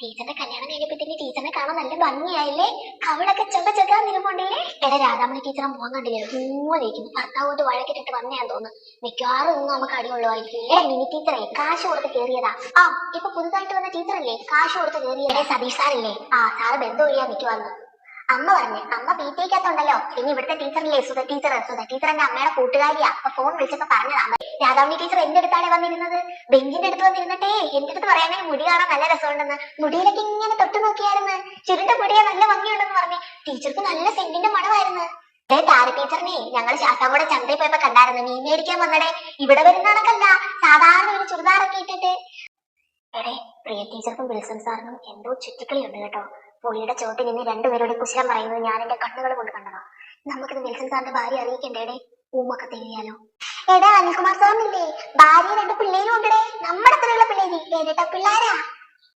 ടീച്ചറിന്റെ കല്യാണം കഴിഞ്ഞപ്പോഴത്തേക്ക് ടീച്ചറിനെ കാണാൻ നല്ല ഭംഗിയായില്ലേ? അവളൊക്കെ ചൊക നിരുമ്പോണ്ടില്ലേ? എടാ രാധാമണി ടീച്ചറെ മോൻ കണ്ടില്ലേ? മൂന്നിരിക്കുന്നു. ഭർത്താവ് കൊണ്ട് വഴക്കിട്ടിട്ട് വന്നയാന്ന് തോന്നുന്നു. മിക്കവാറും ഇന്ന് നമുക്ക് അടിയുള്ളതായിരിക്കും. എടാ മിനി ടീച്ചറെ കാശ് കൊടുത്ത് കയറിയതാ. ആ ഇപ്പൊ പുതുതായിട്ട് വന്ന ടീച്ചറല്ലേ കാശ് കൊടുത്ത് കയറിയതേ? സതീഷ് സാറില്ലേ? ആ സാറ് ബന്ധു വഴിയാ നിൽക്കുവാന്ന് അമ്മ പറഞ്ഞു. അമ്മ പി ടി ക്കകത്തുണ്ടല്ലോ. പിന്നെ ഇവിടുത്തെ ടീച്ചറില്ലേ സുധ ടീച്ചർ എന്റെ അമ്മയുടെ കൂട്ടുകാരിയാ. അപ്പൊ ഫോൺ വിളിച്ചപ്പോ പറഞ്ഞതാ. രാധാമണി ടീച്ചർ എന്റെ അടുത്താണ് വന്നിരുന്നത്. ബെഞ്ചിന്റെ അടുത്ത് വന്നിരുന്നിട്ടേ എന്റെ അടുത്ത് പറയാനേ മുടി കാണാൻ നല്ല രസമുണ്ടെന്ന്. മുടിയിലൊക്കെ ഇങ്ങനെ തൊട്ട് നോക്കിയായിരുന്നു. ചുരുണ്ട മുടിയെ നല്ല ഭംഗിയുണ്ടെന്ന് പറഞ്ഞു. ടീച്ചർക്ക് നല്ല സെന്റിന്റെ മണമായിരുന്നു. താര ടീച്ചറിനെ ഞങ്ങൾ ശാസ്താംകോടെ ചന്തയിൽ പോയപ്പോ കണ്ടായിരുന്നു. മീൻ മേടിക്കാൻ വന്നടേ. ഇവിടെ വരുന്ന കണക്കല്ല, സാധാരണ ഒരു ചുരിദാറൊക്കെ ഇട്ടിട്ട്. എടേ പ്രിയ ടീച്ചർക്കും വിൽസൺ സാറിനും എന്തോ ചുറ്റിക്കളി ഉണ്ട് കേട്ടോ. പുള്ളിയുടെ ചോട്ടിൽ നിന്ന് രണ്ടുപേരുടെ കുശലം പറയുന്നത് ഞാൻ എന്റെ കണ്ണുകൾ കൊണ്ട് കണ്ടതാ. നമുക്കിത് വിൽസൺ സാറിന്റെ ഭാര്യ അറിയിക്കണ്ടേടേ? ഊമൊക്കെ തിരിയാലോ. എടാ അനിൽകുമാർ സാറിനില്ലേ ഭാര്യ രണ്ട് പിള്ളേരും ഉണ്ടേ. നമ്മുടെ അത്രയുള്ള പിള്ളേര് ഏട്ടാ പിള്ളേരാ.